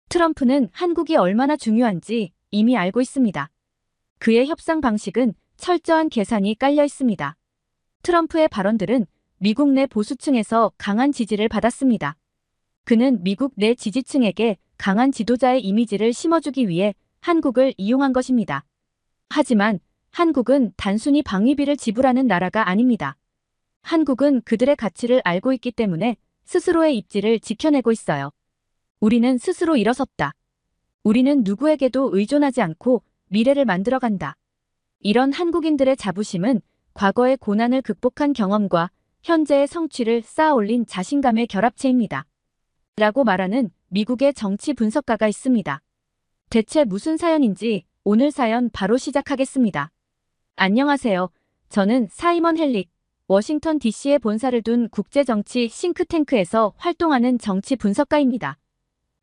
트럼프는 한국이 얼마나 중요한지 이미 알고 있습니다. 그의 협상 방식은 철저한 계산이 깔려 있습니다. 트럼프의 발언들은 미국 내 보수층에서 강한 지지를 받았습니다. 그는 미국 내 지지층에게 강한 지도자의 이미지를 심어주기 위해 한국을 이용한 것입니다. 하지만 한국은 단순히 방위비를 지불하는 나라가 아닙니다. 한국은 그들의 가치를 알고 있기 때문에 스스로의 입지를 지켜내고 있어요. 우리는 스스로 일어섰다. 우리는 누구에게도 의존하지 않고 미래를 만들어간다. 이런 한국인들의 자부심은 과거의 고난을 극복한 경험과 현재의 성취를 쌓아올린 자신감의 결합체입니다. 라고 말하는 미국의 정치 분석가가 있습니다. 대체 무슨 사연인지 오늘 사연 바로 시작하겠습니다. 안녕하세요. 저는 사이먼 헬릭, 워싱턴 DC에 본사를 둔 국제정치 싱크탱크에서 활동하는 정치 분석가입니다.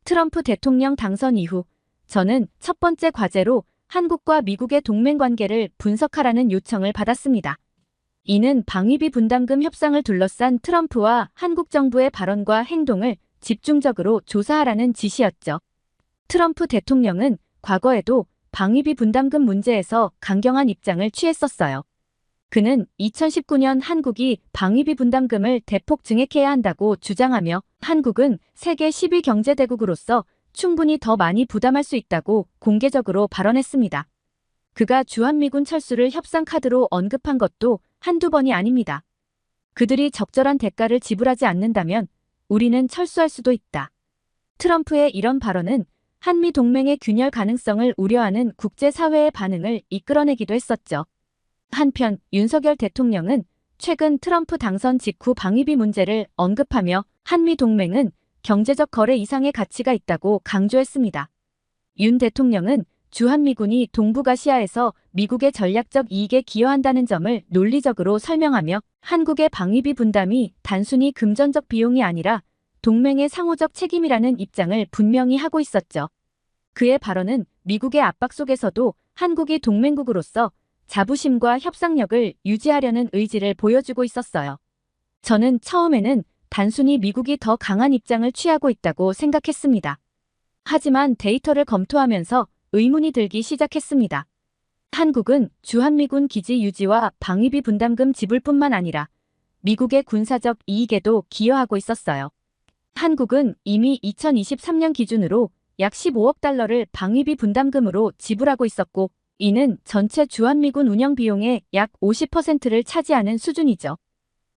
트럼프 대통령 당선 이후 저는 첫 번째 과제로 한국과 미국의 동맹 관계를 분석하라는 요청을 받았습니다. 이는 방위비 분담금 협상을 둘러싼 트럼프와 한국 정부의 발언과 행동을 집중적으로 조사하라는 지시였죠. 트럼프 대통령은 과거에도 방위비 분담금 문제에서 강경한 입장을 취했었어요. 그는 2019년 한국이 방위비 분담금을 대폭 증액해야 한다고 주장하며 한국은 세계 10위 경제대국으로서 충분히 더 많이 부담할 수 있다고 공개적으로 발언했습니다. 그가 주한미군 철수를 협상 카드로 언급한 것도 한두 번이 아닙니다. 그들이 적절한 대가를 지불하지 않는다면 우리는 철수할 수도 있다. 트럼프의 이런 발언은 한미 동맹의 균열 가능성을 우려하는 국제사회의 반응을 이끌어내기도 했었죠. 한편 윤석열 대통령은 최근 트럼프 당선 직후 방위비 문제를 언급하며 한미 동맹은 경제적 거래 이상의 가치가 있다고 강조했습니다. 윤 대통령은 주한미군이 동북아시아에서 미국의 전략적 이익에 기여한다는 점을 논리적으로 설명하며 한국의 방위비 분담이 단순히 금전적 비용이 아니라 동맹의 상호적 책임이라는 입장을 분명히 하고 있었죠. 그의 발언은 미국의 압박 속에서도 한국이 동맹국으로서 자부심과 협상력을 유지하려는 의지를 보여주고 있었어요. 저는 처음에는 단순히 미국이 더 강한 입장을 취하고 있다고 생각했습니다. 하지만 데이터를 검토하면서 의문이 들기 시작했습니다. 한국은 주한미군 기지 유지와 방위비 분담금 지불뿐만 아니라 미국의 군사적 이익에도 기여하고 있었어요. 한국은 이미 2023년 기준으로 약 15억 달러를 방위비 분담금으로 지불하고 있었고 이는 전체 주한미군 운영 비용의 약 50%를 차지하는 수준이죠.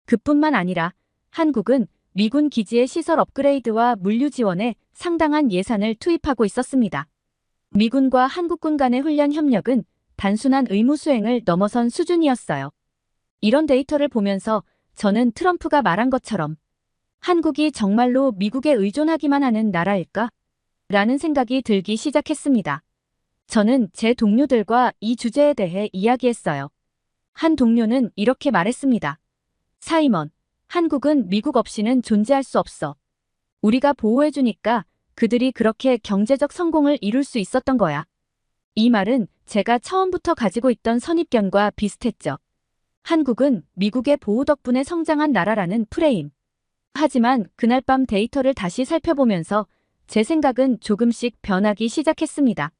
그뿐만 아니라 한국은 미군 기지의 시설 업그레이드와 물류 지원에 상당한 예산을 투입하고 있었습니다. 미군과 한국군 간의 훈련 협력은 단순한 의무 수행을 넘어선 수준이었어요. 이런 데이터를 보면서 저는 트럼프가 말한 것처럼 한국이 정말로 미국에 의존하기만 하는 나라일까? 라는 생각이 들기 시작했습니다. 저는 제 동료들과 이 주제에 대해 이야기했어요. 한 동료는 이렇게 말했습니다. 사이먼, 한국은 미국 없이는 존재할 수 없어. 우리가 보호해주니까 그들이 그렇게 경제적 성공을 이룰 수 있었던 거야. 이 말은 제가 처음부터 가지고 있던 선입견과 비슷했죠. 한국은 미국의 보호 덕분에 성장한 나라라는 프레임. 하지만 그날 밤 데이터를 다시 살펴보면서 제 생각은 조금씩 변하기 시작했습니다.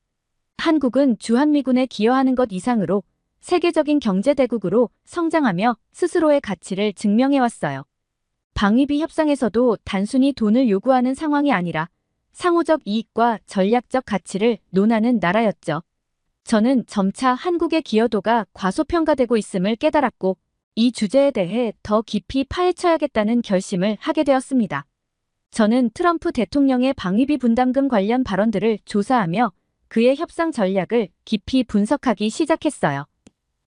한국은 주한미군에 기여하는 것 이상으로 세계적인 경제대국으로 성장하며 스스로의 가치를 증명해왔어요. 방위비 협상에서도 단순히 돈을 요구하는 상황이 아니라 상호적 이익과 전략적 가치를 논하는 나라였죠. 저는 점차 한국의 기여도가 과소평가되고 있음을 깨달았고 이 주제에 대해 더 깊이 파헤쳐야겠다는 결심을 하게 되었습니다. 저는 트럼프 대통령의 방위비 분담금 관련 발언들을 조사하며 그의 협상 전략을 깊이 분석하기 시작했어요.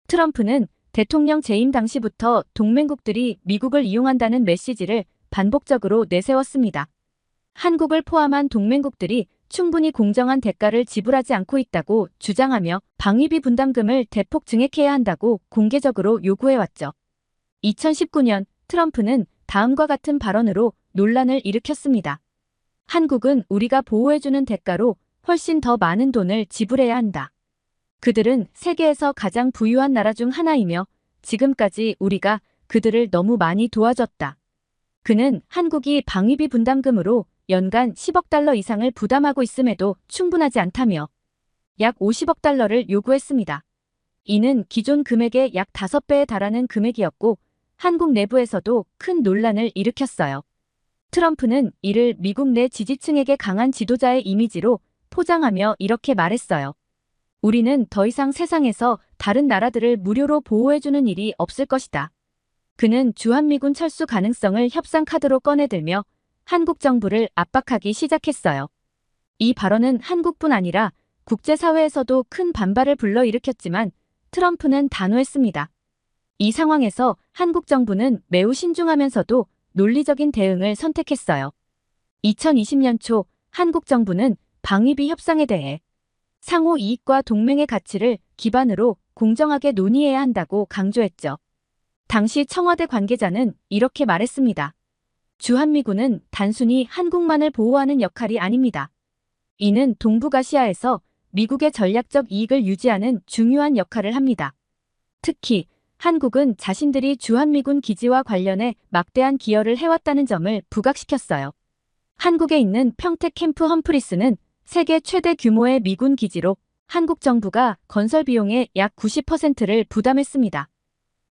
트럼프는 대통령 재임 당시부터 동맹국들이 미국을 이용한다는 메시지를 반복적으로 내세웠습니다. 한국을 포함한 동맹국들이 충분히 공정한 대가를 지불하지 않고 있다고 주장하며 방위비 분담금을 대폭 증액해야 한다고 공개적으로 요구해왔죠. 2019년 트럼프는 다음과 같은 발언으로 논란을 일으켰습니다. 한국은 우리가 보호해주는 대가로 훨씬 더 많은 돈을 지불해야 한다. 그들은 세계에서 가장 부유한 나라 중 하나이며 지금까지 우리가 그들을 너무 많이 도와줬다. 그는 한국이 방위비 분담금으로 연간 10억 달러 이상을 부담하고 있음에도 충분하지 않다며 약 50억 달러를 요구했습니다. 이는 기존 금액의 약 5배에 달하는 금액이었고 한국 내부에서도 큰 논란을 일으켰어요. 트럼프는 이를 미국 내 지지층에게 강한 지도자의 이미지로 포장하며 이렇게 말했어요. 우리는 더 이상 세상에서 다른 나라들을 무료로 보호해주는 일이 없을 것이다. 그는 주한미군 철수 가능성을 협상 카드로 꺼내들며 한국 정부를 압박하기 시작했어요. 이 발언은 한국뿐 아니라 국제사회에서도 큰 반발을 불러일으켰지만 트럼프는 단호했습니다. 이 상황에서 한국 정부는 매우 신중하면서도 논리적인 대응을 선택했어요. 2020년 초 한국 정부는 방위비 협상에 대해 상호 이익과 동맹의 가치를 기반으로 공정하게 논의해야 한다고 강조했죠. 당시 청와대 관계자는 이렇게 말했습니다. 주한미군은 단순히 한국만을 보호하는 역할이 아닙니다. 이는 동북아시아에서 미국의 전략적 이익을 유지하는 중요한 역할을 합니다. 특히 한국은 자신들이 주한미군 기지와 관련해 막대한 기여를 해왔다는 점을 부각시켰어요. 한국에 있는 평택 캠프 험프리스는 세계 최대 규모의 미군 기지로 한국 정부가 건설 비용의 약 90%를 부담했습니다.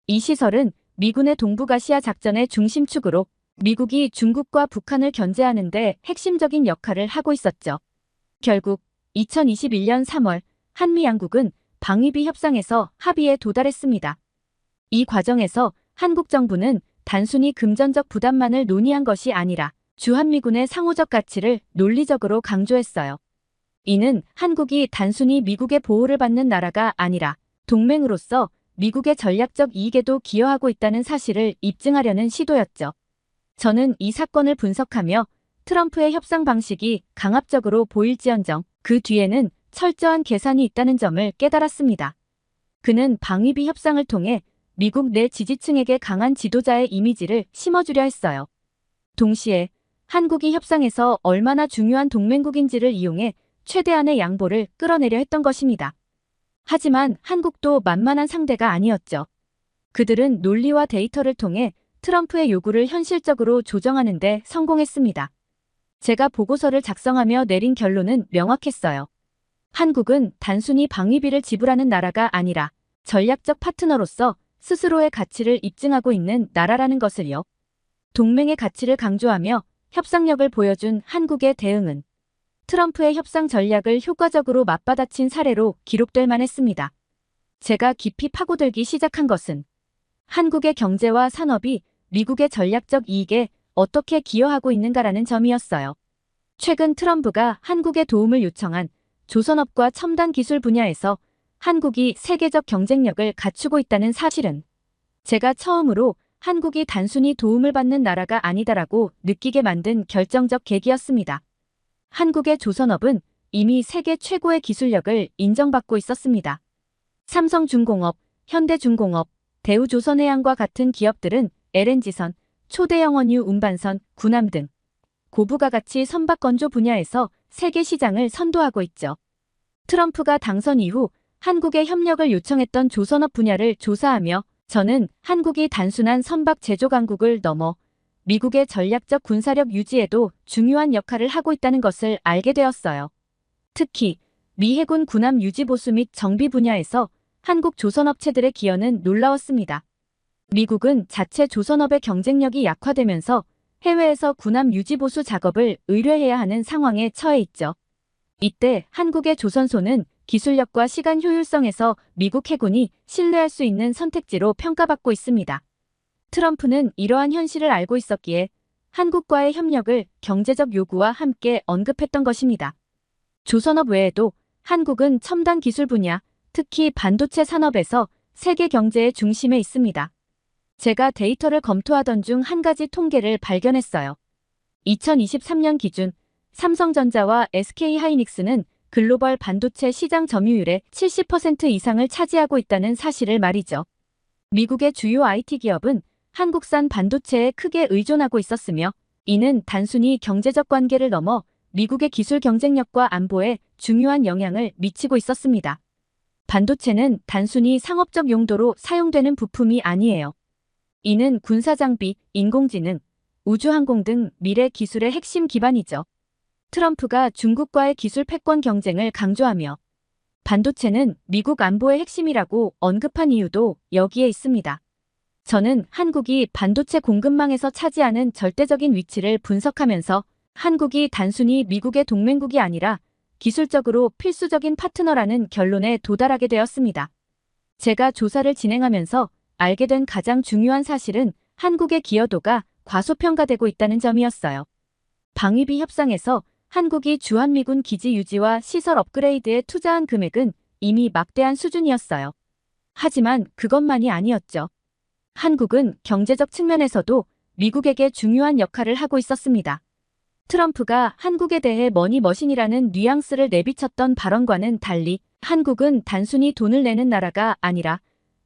이 시설은 미군의 동북아시아 작전의 중심축으로 미국이 중국과 북한을 견제하는 데 핵심적인 역할을 하고 있었죠. 결국 2021년 3월 한미 양국은 방위비 협상에서 합의에 도달했습니다. 이 과정에서 한국 정부는 단순히 금전적 부담만을 논의한 것이 아니라 주한미군의 상호적 가치를 논리적으로 강조했어요. 이는 한국이 단순히 미국의 보호를 받는 나라가 아니라 동맹으로서 미국의 전략적 이익에도 기여하고 있다는 사실을 입증하려는 시도였죠. 저는 이 사건을 분석하며 트럼프의 협상 방식이 강압적으로 보일지언정 그 뒤에는 철저한 계산이 있다는 점을 깨달았습니다. 그는 방위비 협상을 통해 미국 내 지지층에게 강한 지도자의 이미지를 심어주려 했어요. 동시에 한국이 협상에서 얼마나 중요한 동맹국인지를 이용해 최대한의 양보를 끌어내려 했던 것입니다. 하지만 한국도 만만한 상대가 아니었죠. 그들은 논리와 데이터를 통해 트럼프의 요구를 현실적으로 조정하는 데 성공했습니다. 제가 보고서를 작성하며 내린 결론은 명확했어요. 한국은 단순히 방위비를 지불하는 나라가 아니라 전략적 파트너로서 스스로의 가치를 입증하고 있는 나라라는 것을요. 동맹의 가치를 강조하며 협상력을 보여준 한국의 대응은 트럼프의 협상 전략을 효과적으로 맞받아친 사례로 기록될 만했습니다. 제가 깊이 파고들기 시작한 것은 한국의 경제와 산업이 미국의 전략적 이익에 어떻게 기여하고 있는가라는 점이었어요. 최근 트럼프가 한국의 도움을 요청한 조선업과 첨단 기술 분야에서 한국이 세계적 경쟁력을 갖추고 있다는 사실은 제가 처음으로 한국이 단순히 도움을 받는 나라가 아니다라고 느끼게 만든 결정적 계기였습니다. 한국의 조선업은 이미 세계 최고의 기술력을 인정받고 있었습니다. 삼성중공업, 현대중공업, 대우조선해양과 같은 기업들은 LNG선, 초대형 원유 운반선, 군함 등 고부가 가치 선박 건조 분야에서 세계 시장을 선도하고 있죠. 트럼프가 당선 이후 한국에 협력을 요청했던 조선업 분야를 조사하며 저는 한국이 단순한 선박 제조 강국을 넘어 미국의 전략적 군사력 유지에도 중요한 역할을 하고 있다는 것을 알게 되었어요. 특히 미 해군 군함 유지 보수 및 정비 분야에서 한국 조선업체들의 기여는 놀라웠습니다. 미국은 자체 조선업의 경쟁력이 약화되면서 해외에서 군함 유지 보수 작업을 의뢰해야 하는 상황에 처해 있죠. 이때 한국의 조선소는 기술력과 시간 효율성에서 미국 해군이 신뢰할 수 있는 선택지로 평가받고 있습니다. 트럼프는 이러한 현실을 알고 있었기에 한국과의 협력을 경제적 요구와 함께 언급했던 것입니다. 조선업 외에도 한국은 첨단 기술 분야, 특히 반도체 산업에서 세계 경제의 중심에 있습니다. 제가 데이터를 검토하던 중 한 가지 통계를 발견했어요. 2023년 기준 삼성전자와 SK하이닉스는 글로벌 반도체 시장 점유율의 70% 이상을 차지하고 있다는 사실을 말이죠. 미국의 주요 IT 기업은 한국산 반도체에 크게 의존하고 있었으며 이는 단순히 경제적 관계를 넘어 미국의 기술 경쟁력과 안보에 중요한 영향을 미치고 있었습니다. 반도체는 단순히 상업적 용도로 사용되는 부품이 아니에요. 이는 군사장비, 인공지능, 우주항공 등 미래 기술의 핵심 기반이죠. 트럼프가 중국과의 기술 패권 경쟁을 강조하며 반도체는 미국 안보의 핵심이라고 언급한 이유도 여기에 있습니다. 저는 한국이 반도체 공급망에서 차지하는 절대적인 위치를 분석하면서 한국이 단순히 미국의 동맹국이 아니라 기술적으로 필수적인 파트너라는 결론에 도달하게 되었습니다. 제가 조사를 진행하면서 알게 된 가장 중요한 사실은 한국의 기여도가 과소평가되고 있다는 점이었어요. 방위비 협상에서 한국이 주한미군 기지 유지와 시설 업그레이드에 투자한 금액은 이미 막대한 수준이었어요. 하지만 그것만이 아니었죠. 한국은 경제적 측면에서도 미국에게 중요한 역할을 하고 있었습니다. 트럼프가 한국에 대해 머니머신이라는 뉘앙스를 내비쳤던 발언과는 달리 한국은 단순히 돈을 내는 나라가 아니라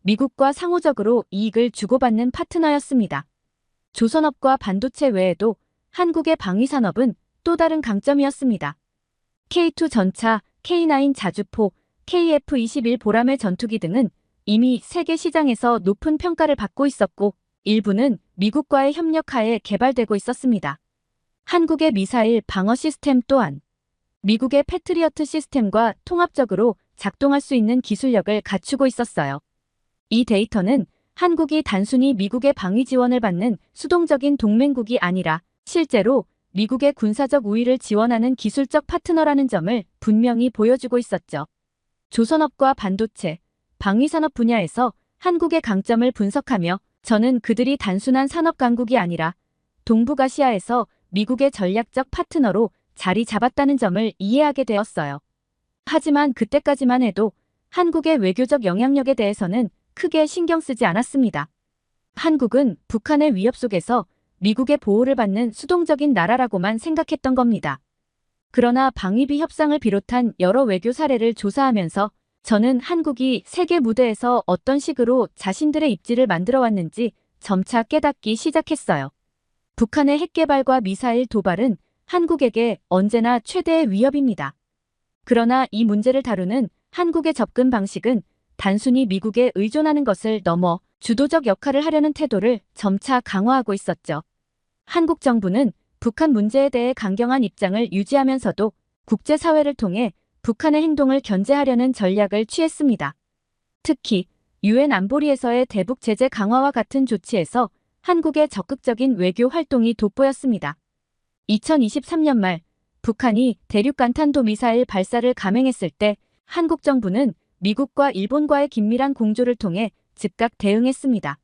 미국과 상호적으로 이익을 주고받는 파트너였습니다. 조선업과 반도체 외에도 한국의 방위산업은 또 다른 강점이었습니다. K2 전차, K9 자주포, KF-21 보라매 전투기 등은 이미 세계 시장에서 높은 평가를 받고 있었고 일부는 미국과의 협력하에 개발되고 있었습니다. 한국의 미사일 방어 시스템 또한 미국의 패트리어트 시스템과 통합적으로 작동할 수 있는 기술력을 갖추고 있었어요. 이 데이터는 한국이 단순히 미국의 방위 지원을 받는 수동적인 동맹국이 아니라 실제로 미국의 군사적 우위를 지원하는 기술적 파트너라는 점을 분명히 보여주고 있었죠. 조선업과 반도체, 방위산업 분야에서 한국의 강점을 분석하며 저는 그들이 단순한 산업 강국이 아니라 동북아시아에서 미국의 전략적 파트너로 자리 잡았다는 점을 이해하게 되었어요. 하지만 그때까지만 해도 한국의 외교적 영향력에 대해서는 크게 신경 쓰지 않았습니다. 한국은 북한의 위협 속에서 미국의 보호를 받는 수동적인 나라라고만 생각했던 겁니다. 그러나 방위비 협상을 비롯한 여러 외교 사례를 조사하면서 저는 한국이 세계 무대에서 어떤 식으로 자신들의 입지를 만들어 왔는지 점차 깨닫기 시작했어요. 북한의 핵개발과 미사일 도발은 한국에게 언제나 최대의 위협입니다. 그러나 이 문제를 다루는 한국의 접근 방식은 단순히 미국에 의존하는 것을 넘어 주도적 역할을 하려는 태도를 점차 강화하고 있었죠. 한국 정부는 북한 문제에 대해 강경한 입장을 유지하면서도 국제사회를 통해 북한의 행동을 견제하려는 전략을 취했습니다. 특히 유엔 안보리에서의 대북 제재 강화와 같은 조치에서 한국의 적극적인 외교 활동이 돋보였습니다. 2023년 말 북한이 대륙간탄도 미사일 발사를 감행했을 때 한국 정부는 미국과 일본과의 긴밀한 공조를 통해 즉각 대응했습니다.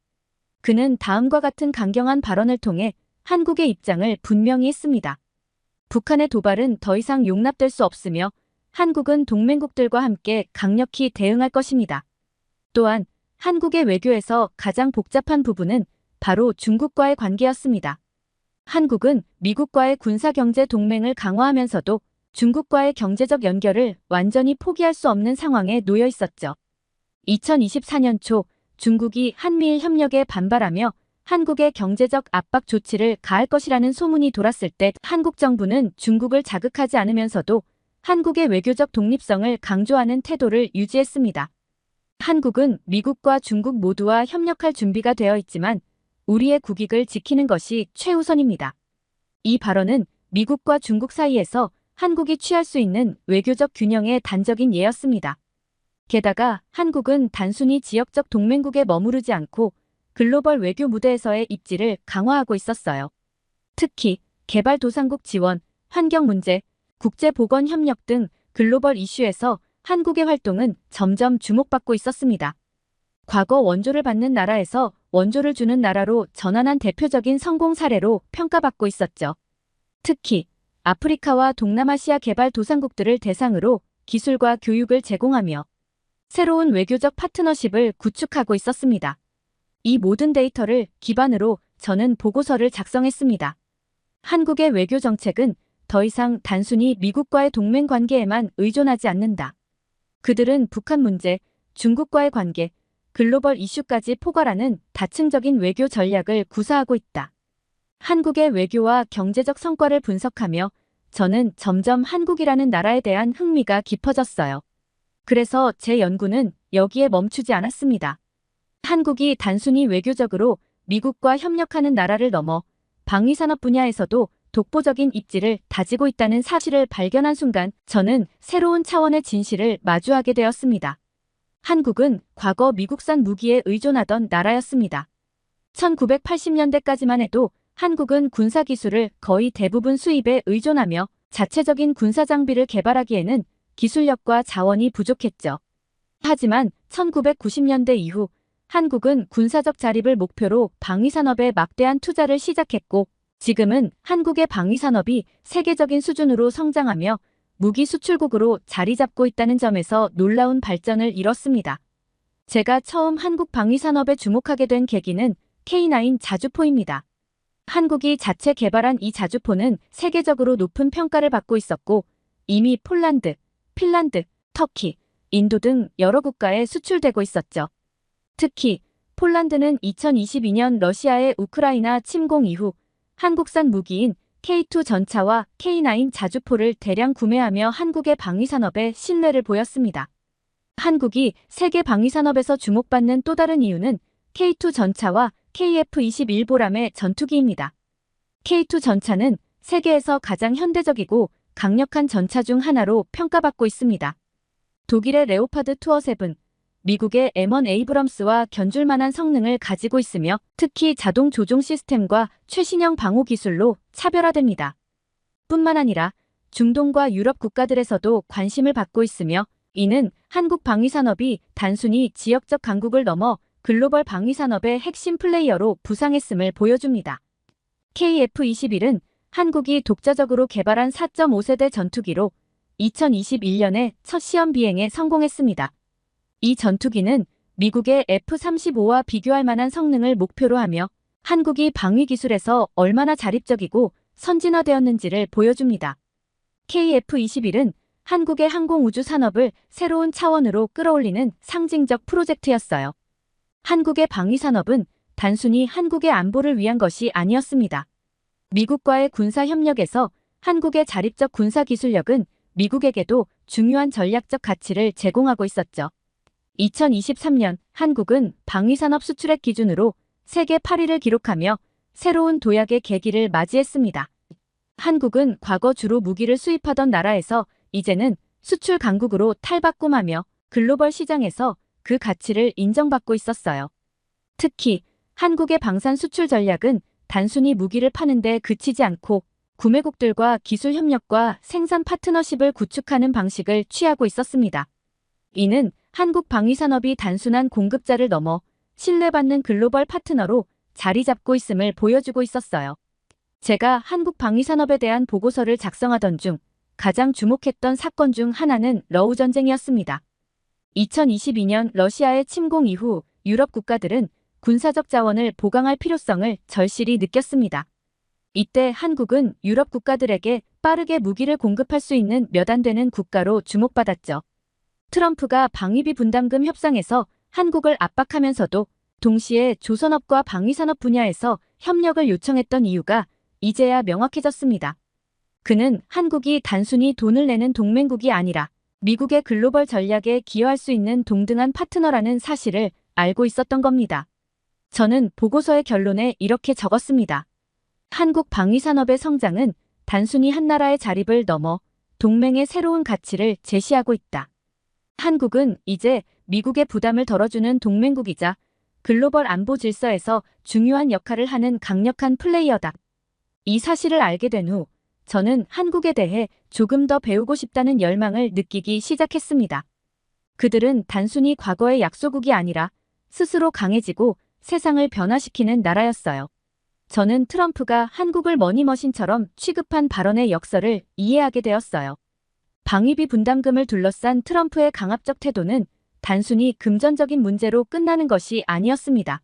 그는 다음과 같은 강경한 발언을 통해 한국의 입장을 분명히 했습니다. 북한의 도발은 더 이상 용납될 수 없으며 한국은 동맹국들과 함께 강력히 대응할 것입니다. 또한 한국의 외교에서 가장 복잡한 부분은 바로 중국과의 관계였습니다. 한국은 미국과의 군사경제 동맹을 강화하면서도 중국과의 경제적 연결을 완전히 포기할 수 없는 상황에 놓여 있었죠. 2024년 초 중국이 한미일 협력에 반발하며 한국의 경제적 압박 조치를 가할 것이라는 소문이 돌았을 때 한국 정부는 중국을 자극하지 않으면서도 한국의 외교적 독립성을 강조하는 태도를 유지했습니다. 한국은 미국과 중국 모두와 협력할 준비가 되어 있지만 우리의 국익을 지키는 것이 최우선입니다. 이 발언은 미국과 중국 사이에서 한국이 취할 수 있는 외교적 균형의 단적인 예였습니다. 게다가 한국은 단순히 지역적 동맹국에 머무르지 않고 글로벌 외교 무대에서의 입지를 강화하고 있었어요. 특히 개발도상국 지원, 환경 문제, 국제보건협력 등 글로벌 이슈에서 한국의 활동은 점점 주목받고 있었습니다. 과거 원조를 받는 나라에서 원조를 주는 나라로 전환한 대표적인 성공 사례로 평가받고 있었죠. 특히 아프리카와 동남아시아 개발도상국들을 대상으로 기술과 교육을 제공하며 새로운 외교적 파트너십을 구축하고 있었습니다. 이 모든 데이터를 기반으로 저는 보고서를 작성했습니다. 한국의 외교 정책은 더 이상 단순히 미국과의 동맹 관계에만 의존하지 않는다. 그들은 북한 문제, 중국과의 관계, 글로벌 이슈까지 포괄하는 다층적인 외교 전략을 구사하고 있다. 한국의 외교와 경제적 성과를 분석하며 저는 점점 한국이라는 나라에 대한 흥미가 깊어졌어요. 그래서 제 연구는 여기에 멈추지 않았습니다. 한국이 단순히 외교적으로 미국과 협력하는 나라를 넘어 방위산업 분야에서도 독보적인 입지를 다지고 있다는 사실을 발견한 순간 저는 새로운 차원의 진실을 마주하게 되었습니다. 한국은 과거 미국산 무기에 의존하던 나라였습니다. 1980년대까지만 해도 한국은 군사기술을 거의 대부분 수입에 의존하며 자체적인 군사장비를 개발하기에는 기술력과 자원이 부족했죠. 하지만 1990년대 이후 한국은 군사적 자립을 목표로 방위산업에 막대한 투자를 시작했고 지금은 한국의 방위산업이 세계적인 수준으로 성장하며 무기 수출국으로 자리 잡고 있다는 점에서 놀라운 발전을 이뤘습니다. 제가 처음 한국 방위산업에 주목하게 된 계기는 K9 자주포입니다. 한국이 자체 개발한 이 자주포는 세계적으로 높은 평가를 받고 있었고 이미 폴란드, 핀란드, 터키, 인도 등 여러 국가에 수출되고 있었죠. 특히 폴란드는 2022년 러시아의 우크라이나 침공 이후 한국산 무기인 K2 전차와 K9 자주포를 대량 구매하며 한국의 방위산업에 신뢰를 보였습니다. 한국이 세계 방위산업에서 주목받는 또 다른 이유는 K2 전차와 KF-21보람의 전투기입니다. K2 전차는 세계에서 가장 현대적이고 강력한 전차 중 하나로 평가받고 있습니다. 독일의 레오파드 투어 7, 미국의 M1 에이브럼스와 견줄 만한 성능을 가지고 있으며 특히 자동 조종 시스템과 최신형 방호 기술로 차별화됩니다. 뿐만 아니라 중동과 유럽 국가들에서도 관심을 받고 있으며 이는 한국 방위산업이 단순히 지역적 강국을 넘어 글로벌 방위산업의 핵심 플레이어로 부상했음을 보여줍니다. KF-21은 한국이 독자적으로 개발한 4.5세대 전투기로 2021년에 첫 시험 비행에 성공했습니다. 이 전투기는 미국의 F-35와 비교할 만한 성능을 목표로 하며 한국이 방위 기술에서 얼마나 자립적이고 선진화되었는지를 보여줍니다. KF-21은 한국의 항공우주 산업을 새로운 차원으로 끌어올리는 상징적 프로젝트였어요. 한국의 방위산업은 단순히 한국의 안보를 위한 것이 아니었습니다. 미국과의 군사협력에서 한국의 자립적 군사기술력은 미국에게도 중요한 전략적 가치를 제공하고 있었죠. 2023년 한국은 방위산업 수출액 기준으로 세계 8위를 기록하며 새로운 도약의 계기를 맞이했습니다. 한국은 과거 주로 무기를 수입하던 나라에서 이제는 수출 강국으로 탈바꿈하며 글로벌 시장에서 그 가치를 인정받고 있었어요. 특히 한국의 방산 수출 전략은 단순히 무기를 파는 데 그치지 않고 구매국들과 기술 협력과 생산 파트너십을 구축하는 방식을 취하고 있었습니다. 이는 한국 방위산업이 단순한 공급자를 넘어 신뢰받는 글로벌 파트너로 자리 잡고 있음을 보여주고 있었어요. 제가 한국 방위산업에 대한 보고서를 작성하던 중 가장 주목했던 사건 중 하나는 러우 전쟁이었습니다. 2022년 러시아의 침공 이후 유럽 국가들은 군사적 자원을 보강할 필요성을 절실히 느꼈습니다. 이때 한국은 유럽 국가들에게 빠르게 무기를 공급할 수 있는 몇 안 되는 국가로 주목받았죠. 트럼프가 방위비 분담금 협상에서 한국을 압박하면서도 동시에 조선업과 방위산업 분야에서 협력을 요청했던 이유가 이제야 명확해졌습니다. 그는 한국이 단순히 돈을 내는 동맹국이 아니라 미국의 글로벌 전략에 기여할 수 있는 동등한 파트너라는 사실을 알고 있었던 겁니다. 저는 보고서의 결론에 이렇게 적었습니다. 한국 방위산업의 성장은 단순히 한 나라의 자립을 넘어 동맹의 새로운 가치를 제시하고 있다. 한국은 이제 미국의 부담을 덜어주는 동맹국이자 글로벌 안보 질서에서 중요한 역할을 하는 강력한 플레이어다. 이 사실을 알게 된 후 저는 한국에 대해 조금 더 배우고 싶다는 열망을 느끼기 시작했습니다. 그들은 단순히 과거의 약소국이 아니라 스스로 강해지고 세상을 변화시키는 나라였어요. 저는 트럼프가 한국을 머니머신처럼 취급한 발언의 역설을 이해하게 되었어요. 방위비 분담금을 둘러싼 트럼프의 강압적 태도는 단순히 금전적인 문제로 끝나는 것이 아니었습니다.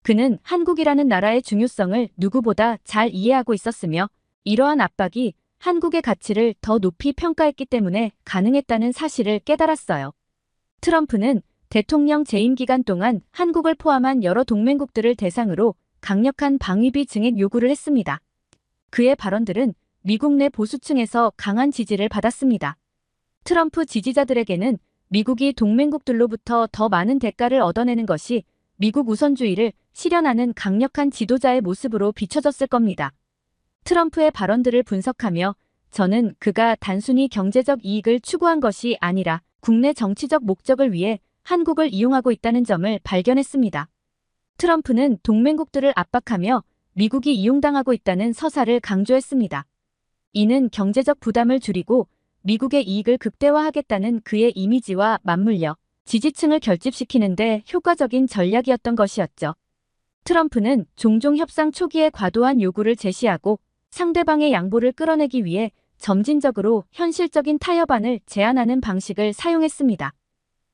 그는 한국이라는 나라의 중요성을 누구보다 잘 이해하고 있었으며 이러한 압박이 한국의 가치를 더 높이 평가했기 때문에 가능했다는 사실을 깨달았어요. 트럼프는 대통령 재임 기간 동안 한국을 포함한 여러 동맹국들을 대상으로 강력한 방위비 증액 요구를 했습니다. 그의 발언들은 미국 내 보수층에서 강한 지지를 받았습니다. 트럼프 지지자들에게는 미국이 동맹국들로부터 더 많은 대가를 얻어내는 것이 미국 우선주의를 실현하는 강력한 지도자의 모습으로 비춰졌을 겁니다. 트럼프의 발언들을 분석하며 저는 그가 단순히 경제적 이익을 추구한 것이 아니라 국내 정치적 목적을 위해 한국을 이용하고 있다는 점을 발견했습니다. 트럼프는 동맹국들을 압박하며 미국이 이용당하고 있다는 서사를 강조했습니다. 이는 경제적 부담을 줄이고 미국의 이익을 극대화하겠다는 그의 이미지와 맞물려 지지층을 결집시키는데 효과적인 전략이었던 것이었죠. 트럼프는 종종 협상 초기에 과도한 요구를 제시하고 상대방의 양보를 끌어내기 위해 점진적으로 현실적인 타협안을 제안하는 방식을 사용했습니다.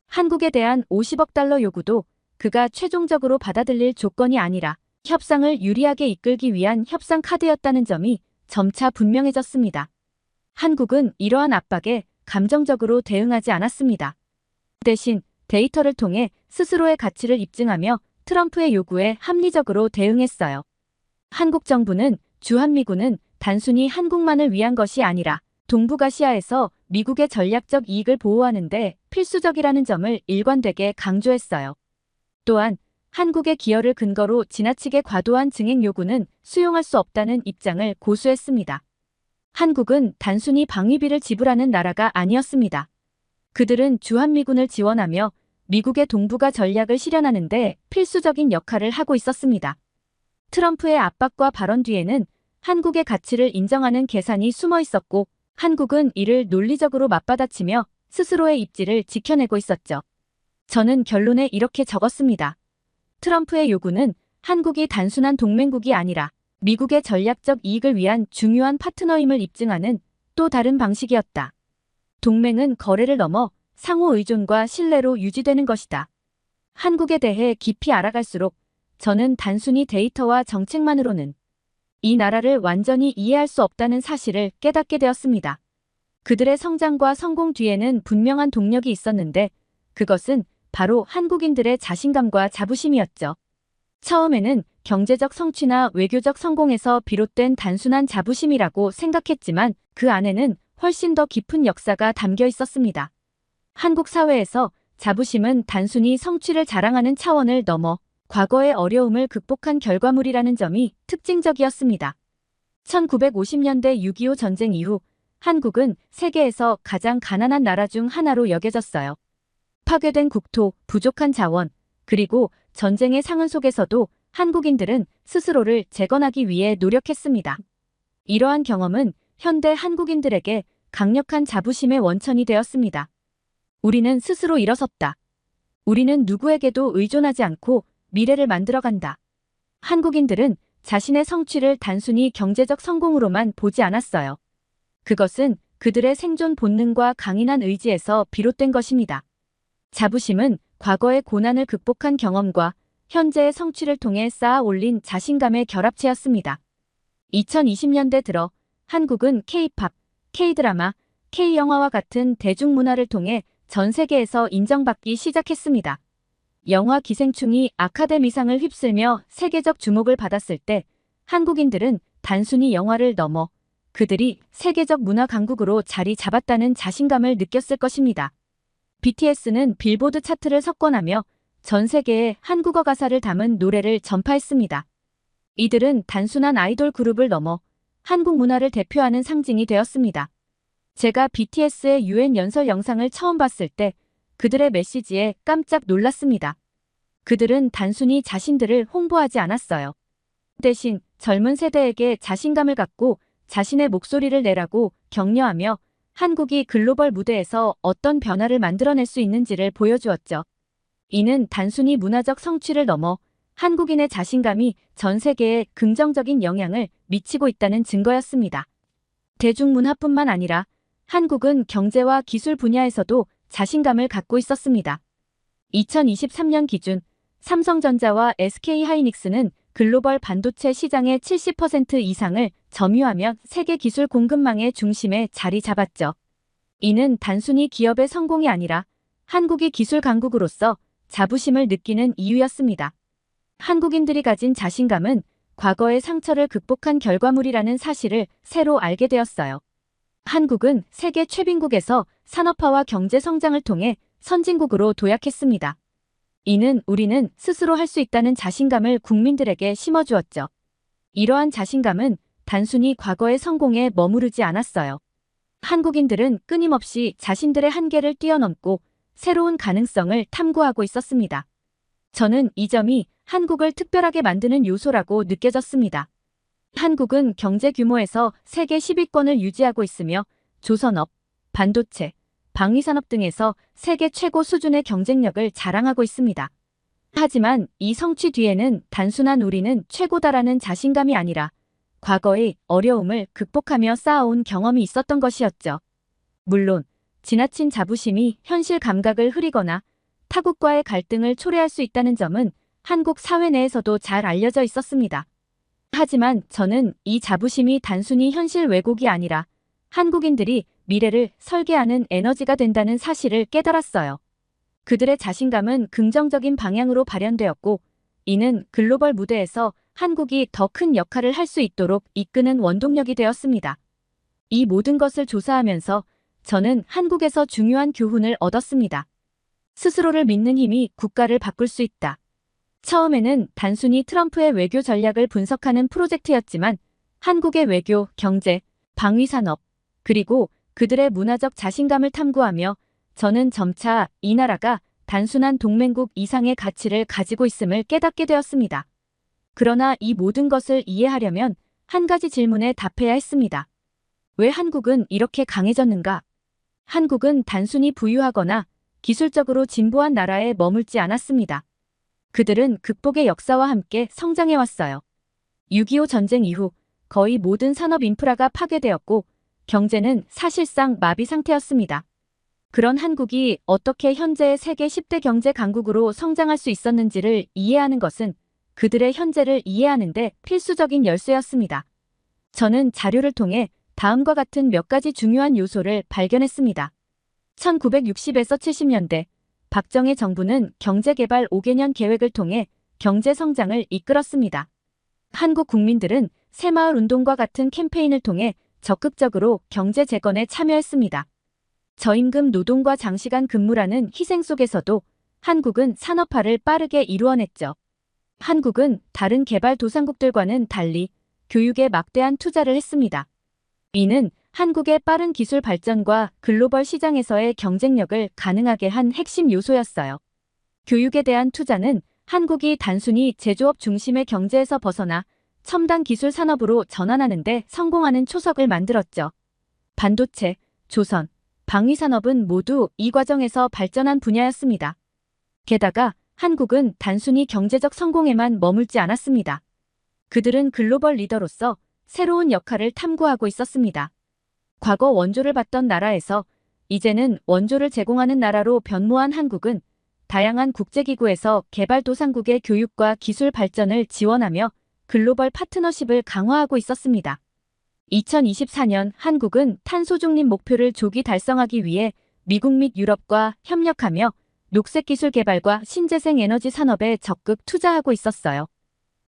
한국에 대한 50억 달러 요구도 그가 최종적으로 받아들일 조건이 아니라 협상을 유리하게 이끌기 위한 협상 카드였다는 점이 점차 분명해졌습니다. 한국은 이러한 압박에 감정적으로 대응하지 않았습니다. 대신 데이터를 통해 스스로의 가치를 입증하며 트럼프의 요구에 합리적으로 대응했어요. 한국 정부는 주한미군은 단순히 한국만을 위한 것이 아니라 동북아시아에서 미국의 전략적 이익을 보호하는 데 필수적이라는 점을 일관되게 강조했어요. 또한 한국의 기여를 근거로 지나치게 과도한 증액 요구는 수용할 수 없다는 입장을 고수했습니다. 한국은 단순히 방위비를 지불하는 나라가 아니었습니다. 그들은 주한미군을 지원하며 미국의 동북아 전략을 실현하는 데 필수적인 역할을 하고 있었습니다. 트럼프의 압박과 발언 뒤에는 한국의 가치를 인정하는 계산이 숨어 있었고 한국은 이를 논리적으로 맞받아치며 스스로의 입지를 지켜내고 있었죠. 저는 결론에 이렇게 적었습니다. 트럼프의 요구는 한국이 단순한 동맹국이 아니라 미국의 전략적 이익을 위한 중요한 파트너임을 입증하는 또 다른 방식이었다. 동맹은 거래를 넘어 상호 의존과 신뢰로 유지되는 것이다. 한국에 대해 깊이 알아갈수록 저는 단순히 데이터와 정책만으로는 이 나라를 완전히 이해할 수 없다는 사실을 깨닫게 되었습니다. 그들의 성장과 성공 뒤에는 분명한 동력이 있었는데 그것은 바로 한국인들의 자신감과 자부심이었죠. 처음에는 경제적 성취나 외교적 성공에서 비롯된 단순한 자부심이라고 생각했지만 그 안에는 훨씬 더 깊은 역사가 담겨 있었습니다. 한국 사회에서 자부심은 단순히 성취를 자랑하는 차원을 넘어 과거의 어려움을 극복한 결과물이라는 점이 특징적이었습니다. 1950년대 6.25 전쟁 이후 한국은 세계에서 가장 가난한 나라 중 하나로 여겨졌어요. 파괴된 국토, 부족한 자원, 그리고 전쟁의 상흔 속에서도 한국인들은 스스로를 재건하기 위해 노력했습니다. 이러한 경험은 현대 한국인들에게 강력한 자부심의 원천이 되었습니다. 우리는 스스로 일어섰다. 우리는 누구에게도 의존하지 않고 미래를 만들어간다. 한국인들은 자신의 성취를 단순히 경제적 성공으로만 보지 않았어요. 그것은 그들의 생존 본능과 강인한 의지에서 비롯된 것입니다. 자부심은 과거의 고난을 극복한 경험과 현재의 성취를 통해 쌓아 올린 자신감의 결합체였습니다. 2020년대 들어 한국은 K-팝, K-드라마, K-영화와 같은 대중문화를 통해 전 세계에서 인정받기 시작했습니다. 영화 기생충이 아카데미상을 휩쓸며 세계적 주목을 받았을 때 한국인들은 단순히 영화를 넘어 그들이 세계적 문화 강국으로 자리 잡았다는 자신감을 느꼈을 것입니다. BTS는 빌보드 차트를 석권하며 전 세계에 한국어 가사를 담은 노래를 전파했습니다. 이들은 단순한 아이돌 그룹을 넘어 한국 문화를 대표하는 상징이 되었습니다. 제가 BTS의 UN 연설 영상을 처음 봤을 때 그들의 메시지에 깜짝 놀랐습니다. 그들은 단순히 자신들을 홍보하지 않았어요. 대신 젊은 세대에게 자신감을 갖고 자신의 목소리를 내라고 격려하며 한국이 글로벌 무대에서 어떤 변화를 만들어낼 수 있는지를 보여주었죠. 이는 단순히 문화적 성취를 넘어 한국인의 자신감이 전 세계에 긍정적인 영향을 미치고 있다는 증거였습니다. 대중문화뿐만 아니라 한국은 경제와 기술 분야에서도 자신감을 갖고 있었습니다. 2023년 기준 삼성전자와 SK하이닉스는 글로벌 반도체 시장의 70% 이상을 점유하며 세계 기술 공급망의 중심에 자리 잡았죠. 이는 단순히 기업의 성공이 아니라 한국이 기술 강국으로서 자부심을 느끼는 이유였습니다. 한국인들이 가진 자신감은 과거의 상처를 극복한 결과물이라는 사실을 새로 알게 되었어요. 한국은 세계 최빈국에서 산업화와 경제 성장을 통해 선진국으로 도약했습니다. 이는 우리는 스스로 할 수 있다는 자신감을 국민들에게 심어주었죠. 이러한 자신감은 단순히 과거의 성공에 머무르지 않았어요. 한국인들은 끊임없이 자신들의 한계를 뛰어넘고 새로운 가능성을 탐구하고 있었습니다. 저는 이 점이 한국을 특별하게 만드는 요소라고 느껴졌습니다. 한국은 경제 규모에서 세계 10위권을 유지하고 있으며 조선업, 반도체, 방위산업 등에서 세계 최고 수준의 경쟁력을 자랑하고 있습니다. 하지만 이 성취 뒤에는 단순한 우리는 최고다라는 자신감이 아니라 과거의 어려움을 극복하며 쌓아온 경험이 있었던 것이었죠. 물론 지나친 자부심이 현실 감각을 흐리거나 타국과의 갈등을 초래할 수 있다는 점은 한국 사회 내에서도 잘 알려져 있었습니다. 하지만 저는 이 자부심이 단순히 현실 왜곡이 아니라 한국인들이 미래를 설계하는 에너지가 된다는 사실을 깨달았어요. 그들의 자신감은 긍정적인 방향으로 발현되었고, 이는 글로벌 무대에서 한국이 더 큰 역할을 할 수 있도록 이끄는 원동력이 되었습니다. 이 모든 것을 조사하면서 저는 한국에서 중요한 교훈을 얻었습니다. 스스로를 믿는 힘이 국가를 바꿀 수 있다. 처음에는 단순히 트럼프의 외교 전략을 분석하는 프로젝트였지만 한국의 외교, 경제, 방위산업, 그리고 그들의 문화적 자신감을 탐구하며 저는 점차 이 나라가 단순한 동맹국 이상의 가치를 가지고 있음을 깨닫게 되었습니다. 그러나 이 모든 것을 이해하려면 한 가지 질문에 답해야 했습니다. 왜 한국은 이렇게 강해졌는가? 한국은 단순히 부유하거나 기술적으로 진보한 나라에 머물지 않았습니다. 그들은 극복의 역사와 함께 성장해왔어요. 6.25 전쟁 이후 거의 모든 산업 인프라가 파괴되었고 경제는 사실상 마비 상태였습니다. 그런 한국이 어떻게 현재의 세계 10대 경제 강국으로 성장할 수 있었는지를 이해하는 것은 그들의 현재를 이해하는 데 필수적인 열쇠였습니다. 저는 자료를 통해 다음과 같은 몇 가지 중요한 요소를 발견했습니다. 1960에서 70년대 박정희 정부는 경제개발 5개년 계획을 통해 경제 성장을 이끌었습니다. 한국 국민들은 새마을 운동과 같은 캠페인을 통해 적극적으로 경제 재건에 참여했습니다. 저임금 노동과 장시간 근무라는 희생 속에서도 한국은 산업화를 빠르게 이루어냈죠. 한국은 다른 개발도상국들과는 달리 교육에 막대한 투자를 했습니다. 이는 한국의 빠른 기술 발전과 글로벌 시장에서의 경쟁력을 가능하게 한 핵심 요소였어요. 교육에 대한 투자는 한국이 단순히 제조업 중심의 경제에서 벗어나 첨단 기술 산업으로 전환하는 데 성공하는 초석을 만들었죠. 반도체, 조선, 방위산업은 모두 이 과정에서 발전한 분야였습니다. 게다가 한국은 단순히 경제적 성공에만 머물지 않았습니다. 그들은 글로벌 리더로서 새로운 역할을 탐구하고 있었습니다. 과거 원조를 받던 나라에서 이제는 원조를 제공하는 나라로 변모한 한국은 다양한 국제기구에서 개발도상국의 교육과 기술 발전을 지원하며 글로벌 파트너십을 강화하고 있었습니다. 2024년 한국은 탄소 중립 목표를 조기 달성하기 위해 미국 및 유럽과 협력하며 녹색기술 개발과 신재생 에너지 산업에 적극 투자하고 있었어요.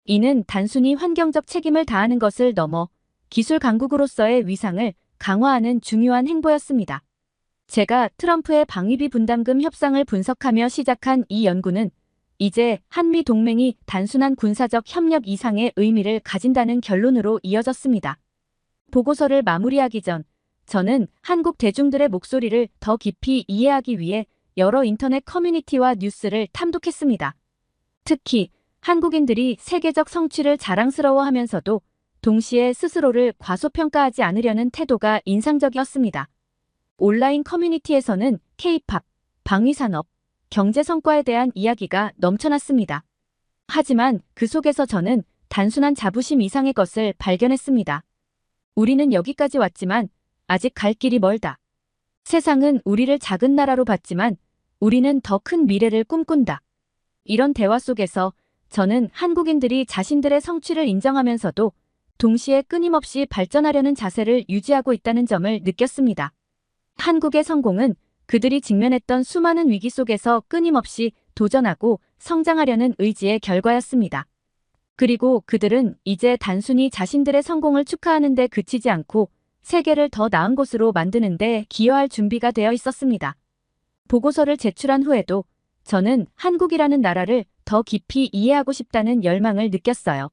이는 단순히 환경적 책임을 다하는 것을 넘어 기술 강국으로서의 위상을 강화하는 중요한 행보였습니다. 제가 트럼프의 방위비 분담금 협상을 분석하며 시작한 이 연구는 이제 한미 동맹이 단순한 군사적 협력 이상의 의미를 가진다는 결론으로 이어졌습니다. 보고서를 마무리하기 전 저는 한국 대중들의 목소리를 더 깊이 이해하기 위해 여러 인터넷 커뮤니티와 뉴스를 탐독했습니다. 특히 한국인들이 세계적 성취를 자랑스러워하면서도 동시에 스스로를 과소평가하지 않으려는 태도가 인상적이었습니다. 온라인 커뮤니티에서는 K-팝, 방위산업, 경제 성과에 대한 이야기가 넘쳐났습니다. 하지만 그 속에서 저는 단순한 자부심 이상의 것을 발견했습니다. 우리는 여기까지 왔지만 아직 갈 길이 멀다. 세상은 우리를 작은 나라로 봤지만 우리는 더 큰 미래를 꿈꾼다. 이런 대화 속에서 저는 한국인들이 자신들의 성취를 인정하면서도 동시에 끊임없이 발전하려는 자세를 유지하고 있다는 점을 느꼈습니다. 한국의 성공은 그들이 직면했던 수많은 위기 속에서 끊임없이 도전하고 성장하려는 의지의 결과였습니다. 그리고 그들은 이제 단순히 자신들의 성공을 축하하는 데 그치지 않고 세계를 더 나은 곳으로 만드는 데 기여할 준비가 되어 있었습니다. 보고서를 제출한 후에도 저는 한국이라는 나라를 더 깊이 이해하고 싶다는 열망을 느꼈어요.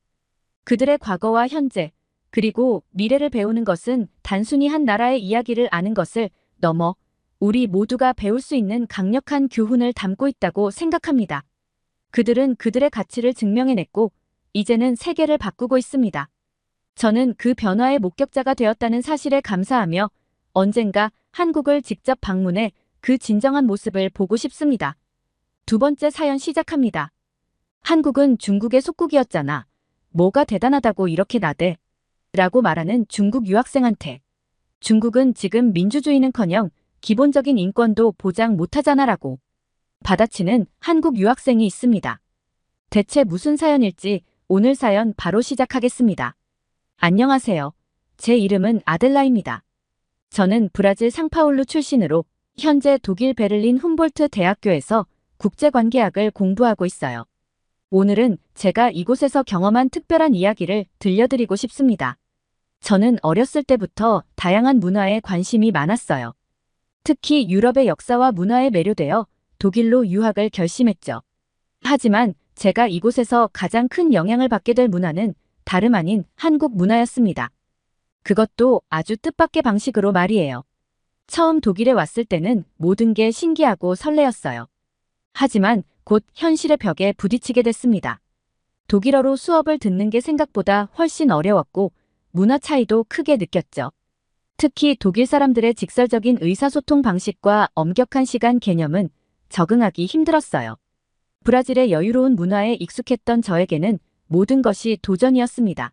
그들의 과거와 현재, 그리고 미래를 배우는 것은 단순히 한 나라의 이야기를 아는 것을 넘어 우리 모두가 배울 수 있는 강력한 교훈을 담고 있다고 생각합니다. 그들은 그들의 가치를 증명해냈고 이제는 세계를 바꾸고 있습니다. 저는 그 변화의 목격자가 되었다는 사실에 감사하며 언젠가 한국을 직접 방문해 그 진정한 모습을 보고 싶습니다. 두 번째 사연 시작합니다. 한국은 중국의 속국이었잖아. 뭐가 대단하다고 이렇게 나대? 라고 말하는 중국 유학생한테 중국은 지금 민주주의는커녕 기본적인 인권도 보장 못하잖아 라고 받아치는 한국 유학생이 있습니다. 대체 무슨 사연일지 오늘 사연 바로 시작하겠습니다. 안녕하세요. 제 이름은 아델라입니다. 저는 브라질 상파울루 출신으로 현재 독일 베를린 훔볼트 대학교에서 국제관계학을 공부하고 있어요. 오늘은 제가 이곳에서 경험한 특별한 이야기를 들려드리고 싶습니다. 저는 어렸을 때부터 다양한 문화에 관심이 많았어요. 특히 유럽의 역사와 문화에 매료되어 독일로 유학을 결심했죠. 하지만 제가 이곳에서 가장 큰 영향을 받게 될 문화는 다름 아닌 한국 문화였습니다. 그것도 아주 뜻밖의 방식으로 말이에요. 처음 독일에 왔을 때는 모든 게 신기하고 설레었어요. 하지만 곧 현실의 벽에 부딪히게 됐습니다. 독일어로 수업을 듣는 게 생각보다 훨씬 어려웠고 문화 차이도 크게 느꼈죠. 특히 독일 사람들의 직설적인 의사소통 방식과 엄격한 시간 개념은 적응하기 힘들었어요. 브라질의 여유로운 문화에 익숙했던 저에게는 모든 것이 도전이었습니다.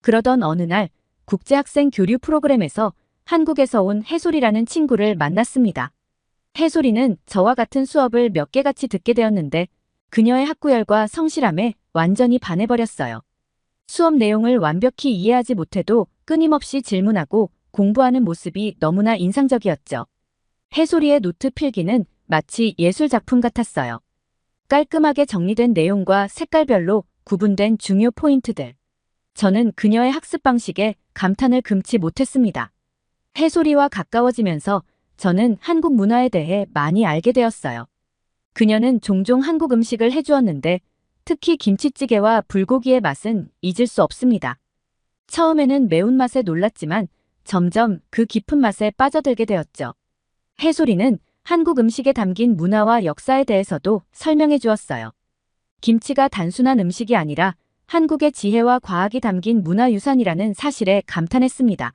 그러던 어느 날 국제학생 교류 프로그램에서 한국에서 온 해솔이라는 친구를 만났습니다. 해솔이는 저와 같은 수업을 몇 개 같이 듣게 되었는데 그녀의 학구열과 성실함에 완전히 반해버렸어요. 수업 내용을 완벽히 이해하지 못해도 끊임없이 질문하고 공부하는 모습이 너무나 인상적이었죠. 해솔이의 노트 필기는 마치 예술 작품 같았어요. 깔끔하게 정리된 내용과 색깔별로 구분된 중요 포인트들. 저는 그녀의 학습 방식에 감탄을 금치 못했습니다. 해솔이와 가까워지면서 저는 한국 문화에 대해 많이 알게 되었어요. 그녀는 종종 한국 음식을 해주었는데 특히 김치찌개와 불고기의 맛은 잊을 수 없습니다. 처음에는 매운맛에 놀랐지만 점점 그 깊은 맛에 빠져들게 되었죠. 해솔이는 한국 음식에 담긴 문화와 역사에 대해서도 설명해 주었어요. 김치가 단순한 음식이 아니라 한국의 지혜와 과학이 담긴 문화유산이라는 사실에 감탄했습니다.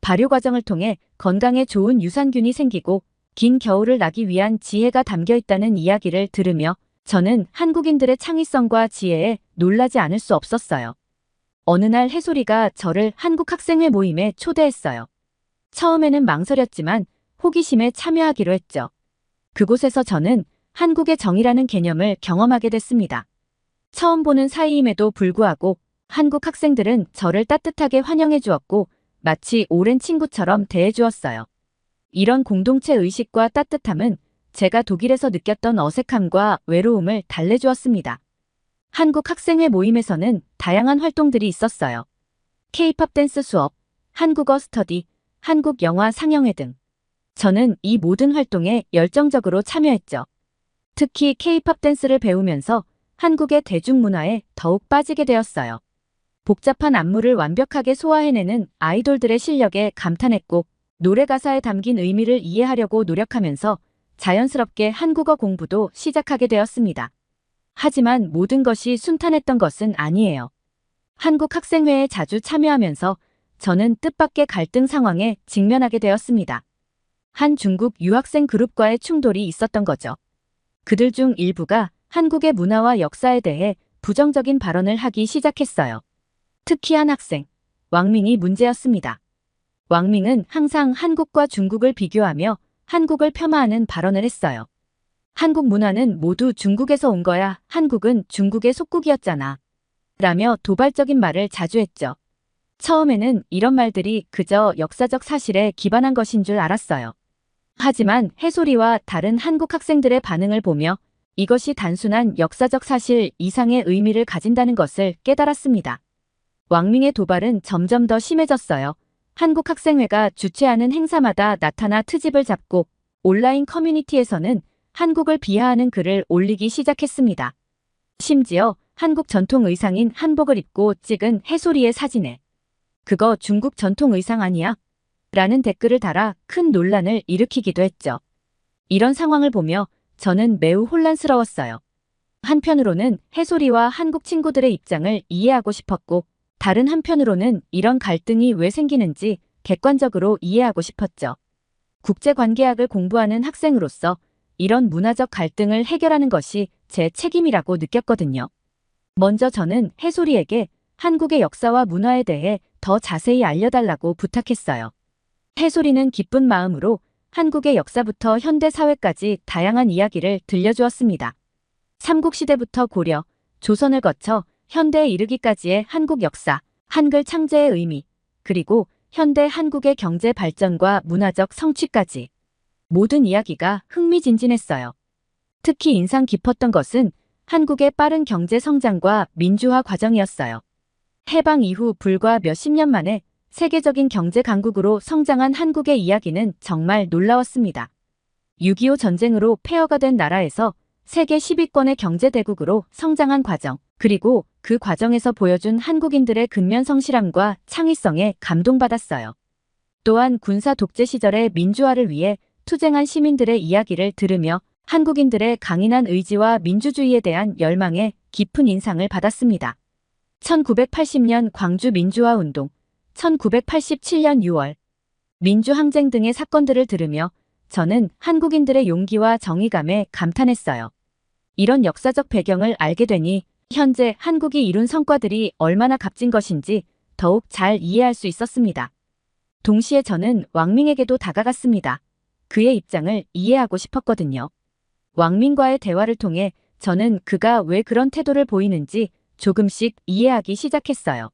발효 과정을 통해 건강에 좋은 유산균이 생기고 긴 겨울을 나기 위한 지혜가 담겨 있다는 이야기를 들으며 저는 한국인들의 창의성과 지혜에 놀라지 않을 수 없었어요. 어느 날 해솔이가 저를 한국 학생회 모임에 초대했어요. 처음에는 망설였지만 호기심에 참여하기로 했죠. 그곳에서 저는 한국의 정이라는 개념을 경험하게 됐습니다. 처음 보는 사이임에도 불구하고 한국 학생들은 저를 따뜻하게 환영해 주었고 마치 오랜 친구처럼 대해 주었어요. 이런 공동체 의식과 따뜻함은 제가 독일에서 느꼈던 어색함과 외로움을 달래주었습니다. 한국 학생회 모임에서는 다양한 활동들이 있었어요. K-팝 댄스 수업, 한국어 스터디, 한국 영화 상영회 등. 저는 이 모든 활동에 열정적으로 참여했죠. 특히 K-팝 댄스를 배우면서 한국의 대중문화에 더욱 빠지게 되었어요. 복잡한 안무를 완벽하게 소화해내는 아이돌들의 실력에 감탄했고 노래 가사에 담긴 의미를 이해하려고 노력하면서 자연스럽게 한국어 공부도 시작하게 되었습니다. 하지만 모든 것이 순탄했던 것은 아니에요. 한국 학생회에 자주 참여하면서 저는 뜻밖의 갈등 상황에 직면하게 되었습니다. 한 중국 유학생 그룹과의 충돌이 있었던 거죠. 그들 중 일부가 한국의 문화와 역사에 대해 부정적인 발언을 하기 시작했어요. 특히 한 학생, 왕밍이 문제였습니다. 왕밍은 항상 한국과 중국을 비교하며 한국을 폄하하는 발언을 했어요. 한국 문화는 모두 중국에서 온 거야. 한국은 중국의 속국이었잖아. 라며 도발적인 말을 자주 했죠. 처음에는 이런 말들이 그저 역사적 사실에 기반한 것인 줄 알았어요. 하지만 해솔이와 다른 한국 학생들의 반응을 보며 이것이 단순한 역사적 사실 이상의 의미를 가진다는 것을 깨달았습니다. 왕밍의 도발은 점점 더 심해졌어요. 한국 학생회가 주최하는 행사마다 나타나 트집을 잡고 온라인 커뮤니티에서는 한국을 비하하는 글을 올리기 시작했습니다. 심지어 한국 전통 의상인 한복을 입고 찍은 해솔이의 사진에 그거 중국 전통 의상 아니야? 라는 댓글을 달아 큰 논란을 일으키기도 했죠. 이런 상황을 보며 저는 매우 혼란스러웠어요. 한편으로는 해솔이와 한국 친구들의 입장을 이해하고 싶었고, 다른 한편으로는 이런 갈등이 왜 생기는지 객관적으로 이해하고 싶었죠. 국제관계학을 공부하는 학생으로서 이런 문화적 갈등을 해결하는 것이 제 책임이라고 느꼈거든요. 먼저 저는 해솔이에게 한국의 역사와 문화에 대해 더 자세히 알려달라고 부탁했어요. 해솔이는 기쁜 마음으로 한국의 역사부터 현대 사회까지 다양한 이야기를 들려주었습니다. 삼국시대부터 고려, 조선을 거쳐 현대에 이르기까지의 한국 역사, 한글 창제의 의미, 그리고 현대 한국의 경제 발전과 문화적 성취까지 모든 이야기가 흥미진진했어요. 특히 인상 깊었던 것은 한국의 빠른 경제 성장과 민주화 과정이었어요. 해방 이후 불과 몇십 년 만에 세계적인 경제 강국으로 성장한 한국의 이야기는 정말 놀라웠습니다. 6.25 전쟁으로 폐허가 된 나라에서 세계 10위권의 경제대국으로 성장한 과정, 그리고 그 과정에서 보여준 한국인들의 근면 성실함과 창의성에 감동받았어요. 또한 군사 독재 시절의 민주화를 위해 투쟁한 시민들의 이야기를 들으며 한국인들의 강인한 의지와 민주주의에 대한 열망에 깊은 인상을 받았습니다. 1980년 광주 민주화 운동, 1987년 6월 민주항쟁 등의 사건들을 들으며 저는 한국인들의 용기와 정의감에 감탄했어요. 이런 역사적 배경을 알게 되니 현재 한국이 이룬 성과들이 얼마나 값진 것인지 더욱 잘 이해할 수 있었습니다. 동시에 저는 왕밍에게도 다가갔습니다. 그의 입장을 이해하고 싶었거든요. 왕밍과의 대화를 통해 저는 그가 왜 그런 태도를 보이는지 조금씩 이해하기 시작했어요.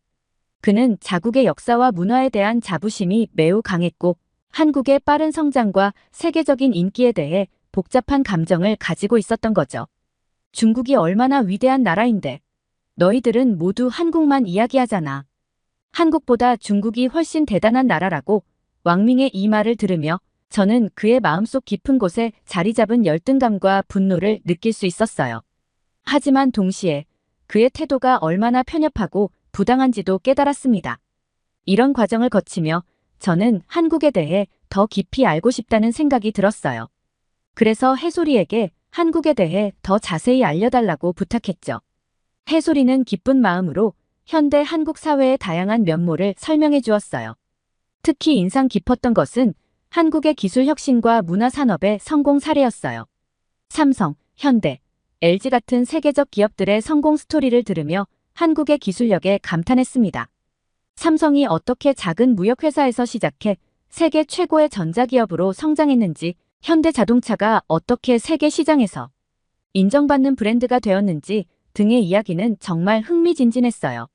그는 자국의 역사와 문화에 대한 자부심이 매우 강했고 한국의 빠른 성장과 세계적인 인기에 대해 복잡한 감정을 가지고 있었던 거죠. 중국이 얼마나 위대한 나라인데 너희들은 모두 한국만 이야기하잖아. 한국보다 중국이 훨씬 대단한 나라라고 왕밍의 이 말을 들으며 저는 그의 마음속 깊은 곳에 자리 잡은 열등감과 분노를 느낄 수 있었어요. 하지만 동시에 그의 태도가 얼마나 편협하고 부당한지도 깨달았습니다. 이런 과정을 거치며 저는 한국에 대해 더 깊이 알고 싶다는 생각이 들었어요. 그래서 해솔이에게 한국에 대해 더 자세히 알려달라고 부탁했죠. 해솔이는 기쁜 마음으로 현대 한국 사회의 다양한 면모를 설명해 주었어요. 특히 인상 깊었던 것은 한국의 기술 혁신과 문화 산업의 성공 사례였어요. 삼성, 현대, LG 같은 세계적 기업들의 성공 스토리를 들으며 한국의 기술력에 감탄했습니다. 삼성이 어떻게 작은 무역회사에서 시작해 세계 최고의 전자기업으로 성장했는지, 현대자동차가 어떻게 세계 시장에서 인정받는 브랜드가 되었는지 등의 이야기는 정말 흥미진진했어요.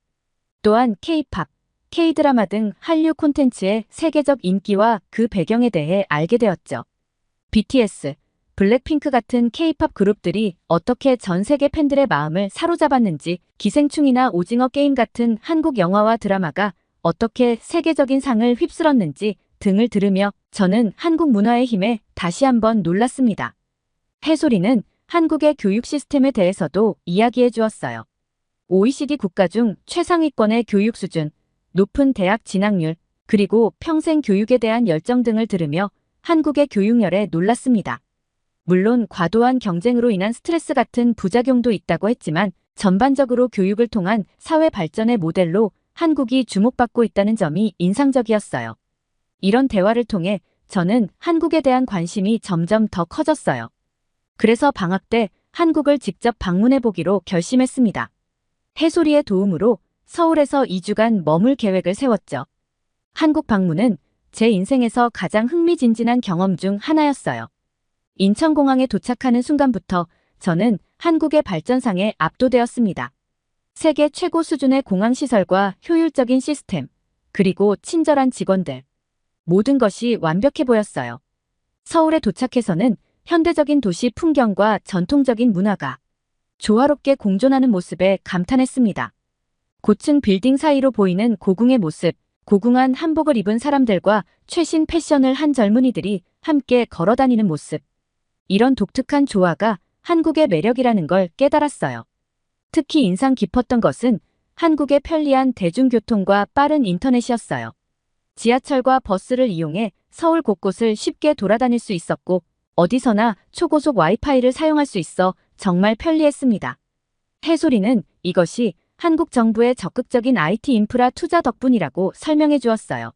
또한 K-팝, K-드라마 등 한류 콘텐츠의 세계적 인기와 그 배경에 대해 알게 되었죠. BTS, 블랙핑크 같은 K-팝 그룹들이 어떻게 전 세계 팬들의 마음을 사로잡았는지, 기생충이나 오징어 게임 같은 한국 영화와 드라마가 어떻게 세계적인 상을 휩쓸었는지 등을 들으며 저는 한국 문화의 힘에 다시 한번 놀랐습니다. 해솔이는 한국의 교육 시스템에 대해서도 이야기해 주었어요. OECD 국가 중 최상위권의 교육 수준, 높은 대학 진학률, 그리고 평생 교육에 대한 열정 등을 들으며 한국의 교육열에 놀랐습니다. 물론 과도한 경쟁으로 인한 스트레스 같은 부작용도 있다고 했지만 전반적으로 교육을 통한 사회 발전의 모델로 한국이 주목받고 있다는 점이 인상적이었어요. 이런 대화를 통해 저는 한국에 대한 관심이 점점 더 커졌어요. 그래서 방학 때 한국을 직접 방문해 보기로 결심했습니다. 해솔이의 도움으로 서울에서 2주간 머물 계획을 세웠죠. 한국 방문은 제 인생에서 가장 흥미진진한 경험 중 하나였어요. 인천공항에 도착하는 순간부터 저는 한국의 발전상에 압도되었습니다. 세계 최고 수준의 공항시설과 효율적인 시스템, 그리고 친절한 직원들. 모든 것이 완벽해 보였어요. 서울에 도착해서는 현대적인 도시 풍경과 전통적인 문화가 조화롭게 공존하는 모습에 감탄했습니다. 고층 빌딩 사이로 보이는 고궁의 모습, 고궁한 한복을 입은 사람들과 최신 패션을 한 젊은이들이 함께 걸어다니는 모습. 이런 독특한 조화가 한국의 매력이라는 걸 깨달았어요. 특히 인상 깊었던 것은 한국의 편리한 대중교통과 빠른 인터넷이었어요. 지하철과 버스를 이용해 서울 곳곳을 쉽게 돌아다닐 수 있었고 어디서나 초고속 와이파이를 사용할 수 있어 정말 편리했습니다. 해솔이는 이것이 한국 정부의 적극적인 IT 인프라 투자 덕분이라고 설명해 주었어요.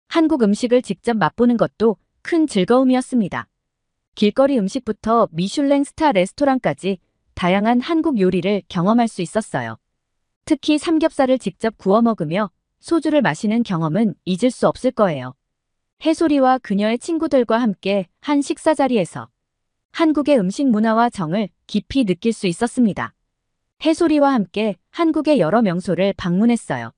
한국 음식을 직접 맛보는 것도 큰 즐거움이었습니다. 길거리 음식부터 미슐랭 스타 레스토랑까지 다양한 한국 요리를 경험할 수 있었어요. 특히 삼겹살을 직접 구워 먹으며 소주를 마시는 경험은 잊을 수 없을 거예요. 해솔이와 그녀의 친구들과 함께 한 식사 자리에서 한국의 음식 문화와 정을 깊이 느낄 수 있었습니다. 해솔이와 함께 한국의 여러 명소를 방문했어요.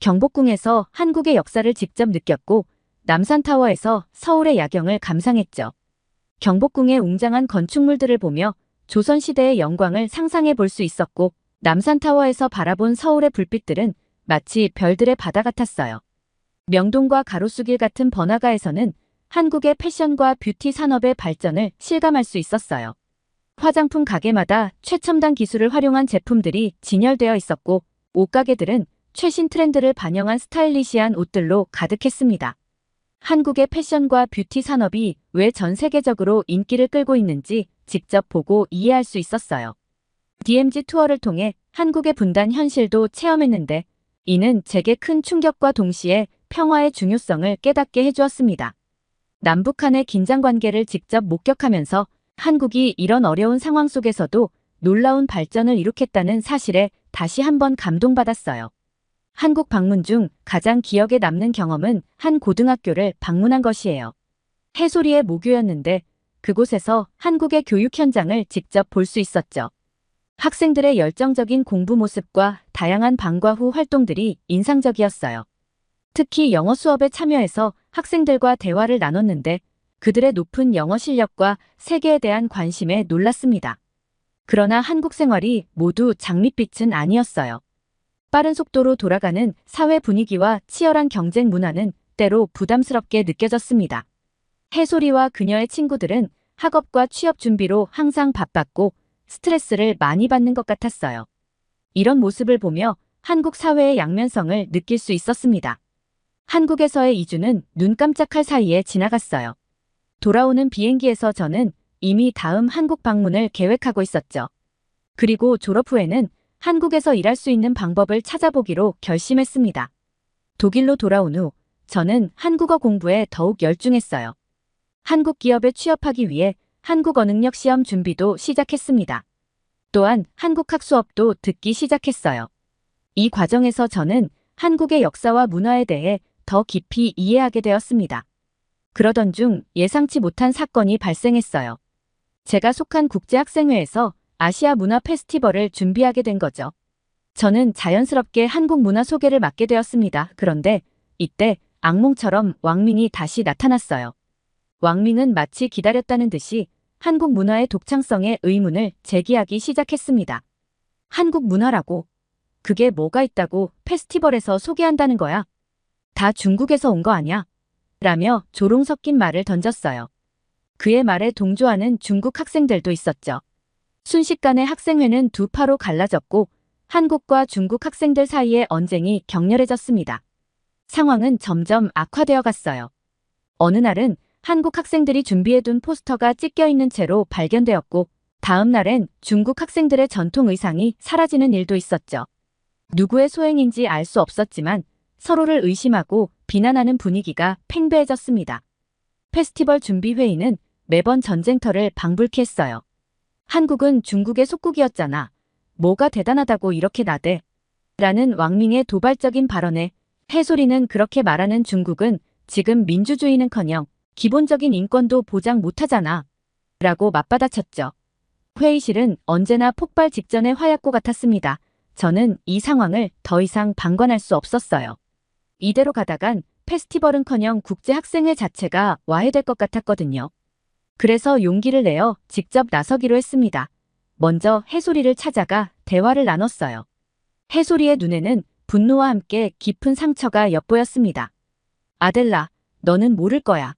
경복궁에서 한국의 역사를 직접 느꼈고 남산타워에서 서울의 야경을 감상했죠. 경복궁의 웅장한 건축물들을 보며 조선시대의 영광을 상상해 볼 수 있었고 남산타워에서 바라본 서울의 불빛들은 마치 별들의 바다 같았어요. 명동과 가로수길 같은 번화가에서는 한국의 패션과 뷰티 산업의 발전을 실감할 수 있었어요. 화장품 가게마다 최첨단 기술을 활용한 제품들이 진열되어 있었고 옷가게들은 최신 트렌드를 반영한 스타일리시한 옷들로 가득했습니다. 한국의 패션과 뷰티 산업이 왜 전 세계적으로 인기를 끌고 있는지 직접 보고 이해할 수 있었어요. DMZ 투어를 통해 한국의 분단 현실도 체험했는데 이는 제게 큰 충격과 동시에 평화의 중요성을 깨닫게 해주었습니다. 남북한의 긴장관계를 직접 목격하면서 한국이 이런 어려운 상황 속에서도 놀라운 발전을 이룩했다는 사실에 다시 한번 감동받았어요. 한국 방문 중 가장 기억에 남는 경험은 한 고등학교를 방문한 것이에요. 해솔이의 모교였는데 그곳에서 한국의 교육 현장을 직접 볼 수 있었죠. 학생들의 열정적인 공부 모습과 다양한 방과 후 활동들이 인상적이었어요. 특히 영어 수업에 참여해서 학생들과 대화를 나눴는데 그들의 높은 영어 실력과 세계에 대한 관심에 놀랐습니다. 그러나 한국 생활이 모두 장밋빛은 아니었어요. 빠른 속도로 돌아가는 사회 분위기와 치열한 경쟁 문화는 때로 부담스럽게 느껴졌습니다. 해솔이와 그녀의 친구들은 학업과 취업 준비로 항상 바빴고 스트레스를 많이 받는 것 같았어요. 이런 모습을 보며 한국 사회의 양면성을 느낄 수 있었습니다. 한국에서의 2주는 눈 깜짝할 사이에 지나갔어요. 돌아오는 비행기에서 저는 이미 다음 한국 방문을 계획하고 있었죠. 그리고 졸업 후에는 한국에서 일할 수 있는 방법을 찾아보기로 결심했습니다. 독일로 돌아온 후 저는 한국어 공부에 더욱 열중했어요. 한국 기업에 취업하기 위해 한국어 능력 시험 준비도 시작했습니다. 또한 한국학 수업도 듣기 시작했어요. 이 과정에서 저는 한국의 역사와 문화에 대해 더 깊이 이해하게 되었습니다. 그러던 중 예상치 못한 사건이 발생했어요. 제가 속한 국제학생회에서 아시아 문화 페스티벌을 준비하게 된 거죠. 저는 자연스럽게 한국 문화 소개를 맡게 되었습니다. 그런데 이때 악몽처럼 왕밍이 다시 나타났어요. 왕밍은 마치 기다렸다는 듯이 한국 문화의 독창성에 의문을 제기하기 시작했습니다. 한국 문화라고? 그게 뭐가 있다고 페스티벌에서 소개한다는 거야? 다 중국에서 온 거 아냐? 라며 조롱 섞인 말을 던졌어요. 그의 말에 동조하는 중국 학생들도 있었죠. 순식간에 학생회는 두 파로 갈라졌고 한국과 중국 학생들 사이의 언쟁이 격렬해졌습니다. 상황은 점점 악화되어 갔어요. 어느 날은 한국 학생들이 준비해둔 포스터가 찢겨 있는 채로 발견되었고 다음 날엔 중국 학생들의 전통 의상이 사라지는 일도 있었죠. 누구의 소행인지 알 수 없었지만 서로를 의심하고 비난하는 분위기가 팽배해졌습니다. 페스티벌 준비 회의는 매번 전쟁터를 방불케 했어요. 한국은 중국의 속국이었잖아. 뭐가 대단하다고 이렇게 나대? 라는 왕밍의 도발적인 발언에 해솔이는 그렇게 말하는 중국은 지금 민주주의는커녕 기본적인 인권도 보장 못하잖아. 라고 맞받아쳤죠. 회의실은 언제나 폭발 직전의 화약고 같았습니다. 저는 이 상황을 더 이상 방관할 수 없었어요. 이대로 가다간 페스티벌은커녕 국제학생회 자체가 와해될 것 같았거든요. 그래서 용기를 내어 직접 나서기로 했습니다. 먼저 해솔이를 찾아가 대화를 나눴어요. 해솔이의 눈에는 분노와 함께 깊은 상처가 엿보였습니다. 아델라, 너는 모를 거야.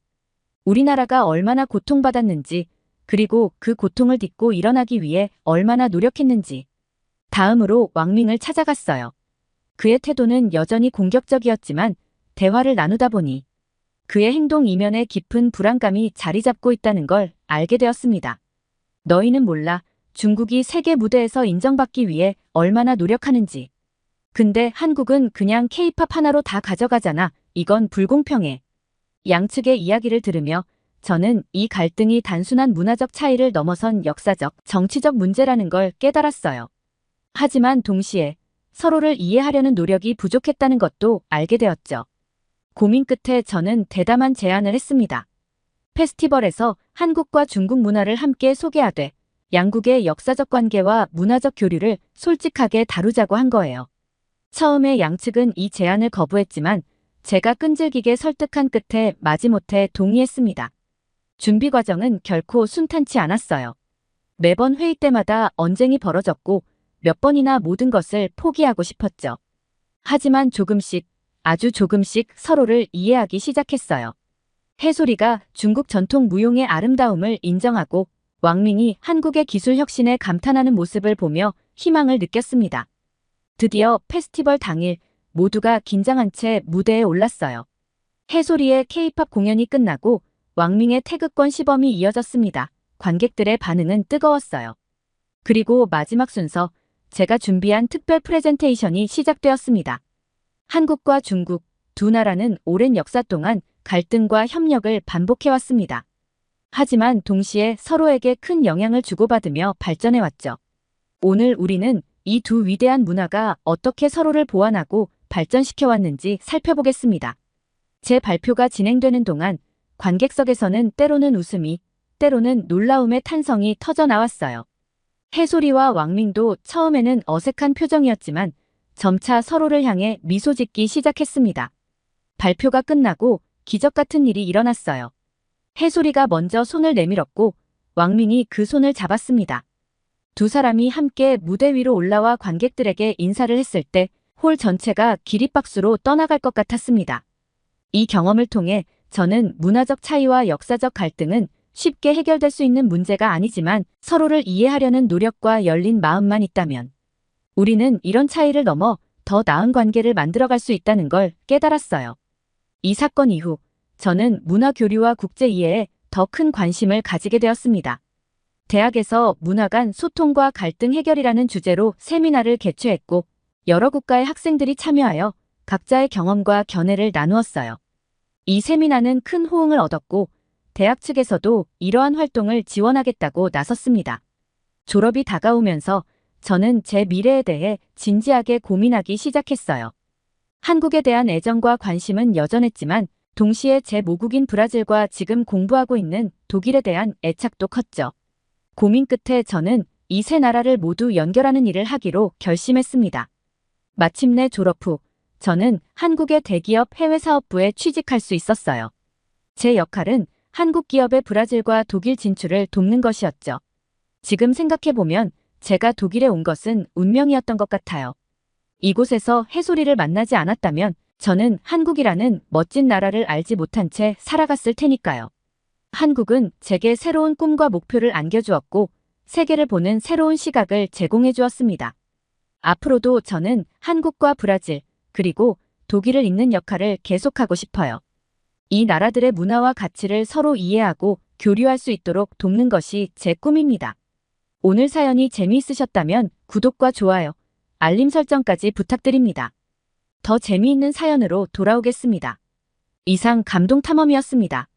우리나라가 얼마나 고통받았는지, 그리고 그 고통을 딛고 일어나기 위해 얼마나 노력했는지. 다음으로 왕밍을 찾아갔어요. 그의 태도는 여전히 공격적이었지만 대화를 나누다 보니 그의 행동 이면에 깊은 불안감이 자리 잡고 있다는 걸 알게 되었습니다. 너희는 몰라. 중국이 세계 무대에서 인정받기 위해 얼마나 노력하는지. 근데 한국은 그냥 K-팝 하나로 다 가져가잖아. 이건 불공평해. 양측의 이야기를 들으며 저는 이 갈등이 단순한 문화적 차이를 넘어선 역사적, 정치적 문제라는 걸 깨달았어요. 하지만 동시에 서로를 이해하려는 노력이 부족했다는 것도 알게 되었죠. 고민 끝에 저는 대담한 제안을 했습니다. 페스티벌에서 한국과 중국 문화를 함께 소개하되 양국의 역사적 관계와 문화적 교류를 솔직하게 다루자고 한 거예요. 처음에 양측은 이 제안을 거부했지만 제가 끈질기게 설득한 끝에 마지못해 동의했습니다. 준비 과정은 결코 순탄치 않았어요. 매번 회의 때마다 언쟁이 벌어졌고 몇 번이나 모든 것을 포기하고 싶었죠. 하지만 조금씩, 아주 조금씩 서로를 이해하기 시작했어요. 해솔이가 중국 전통 무용의 아름다움을 인정하고 왕밍이 한국의 기술 혁신에 감탄하는 모습을 보며 희망을 느꼈습니다. 드디어 페스티벌 당일 모두가 긴장한 채 무대에 올랐어요. 해솔이의 K-팝 공연이 끝나고 왕밍의 태극권 시범이 이어졌습니다. 관객들의 반응은 뜨거웠어요. 그리고 마지막 순서, 제가 준비한 특별 프레젠테이션이 시작되었습니다. 한국과 중국 두 나라는 오랜 역사 동안 갈등과 협력을 반복해왔습니다. 하지만 동시에 서로에게 큰 영향을 주고받으며 발전해왔죠. 오늘 우리는 이 두 위대한 문화가 어떻게 서로를 보완하고 발전시켜왔는지 살펴보겠습니다. 제 발표가 진행되는 동안 관객석에서는 때로는 웃음이, 때로는 놀라움의 탄성이 터져나왔어요. 해솔이와 왕밍도 처음에는 어색한 표정이었지만 점차 서로를 향해 미소 짓기 시작했습니다. 발표가 끝나고 기적 같은 일이 일어났어요. 해솔이가 먼저 손을 내밀었고 왕밍이 그 손을 잡았습니다. 두 사람이 함께 무대 위로 올라와 관객들에게 인사를 했을 때 홀 전체가 기립박수로 떠나갈 것 같았습니다. 이 경험을 통해 저는 문화적 차이와 역사적 갈등은 쉽게 해결될 수 있는 문제가 아니지만 서로를 이해하려는 노력과 열린 마음만 있다면 우리는 이런 차이를 넘어 더 나은 관계를 만들어갈 수 있다는 걸 깨달았어요. 이 사건 이후 저는 문화 교류와 국제 이해에 더 큰 관심을 가지게 되었습니다. 대학에서 문화 간 소통과 갈등 해결이라는 주제로 세미나를 개최했고 여러 국가의 학생들이 참여하여 각자의 경험과 견해를 나누었어요. 이 세미나는 큰 호응을 얻었고 대학 측에서도 이러한 활동을 지원하겠다고 나섰습니다. 졸업이 다가오면서 저는 제 미래에 대해 진지하게 고민하기 시작했어요. 한국에 대한 애정과 관심은 여전했지만 동시에 제 모국인 브라질과 지금 공부하고 있는 독일에 대한 애착도 컸죠. 고민 끝에 저는 이 세 나라를 모두 연결하는 일을 하기로 결심했습니다. 마침내 졸업 후 저는 한국의 대기업 해외사업부에 취직할 수 있었어요. 제 역할은 한국 기업의 브라질과 독일 진출을 돕는 것이었죠. 지금 생각해보면 제가 독일에 온 것은 운명이었던 것 같아요. 이곳에서 해솔이를 만나지 않았다면 저는 한국이라는 멋진 나라를 알지 못한 채 살아갔을 테니까요. 한국은 제게 새로운 꿈과 목표를 안겨주었고 세계를 보는 새로운 시각을 제공해 주었습니다. 앞으로도 저는 한국과 브라질, 그리고 독일을 잇는 역할을 계속하고 싶어요. 이 나라들의 문화와 가치를 서로 이해하고 교류할 수 있도록 돕는 것이 제 꿈입니다. 오늘 사연이 재미있으셨다면 구독과 좋아요, 알림 설정까지 부탁드립니다. 더 재미있는 사연으로 돌아오겠습니다. 이상 감동탐험이었습니다.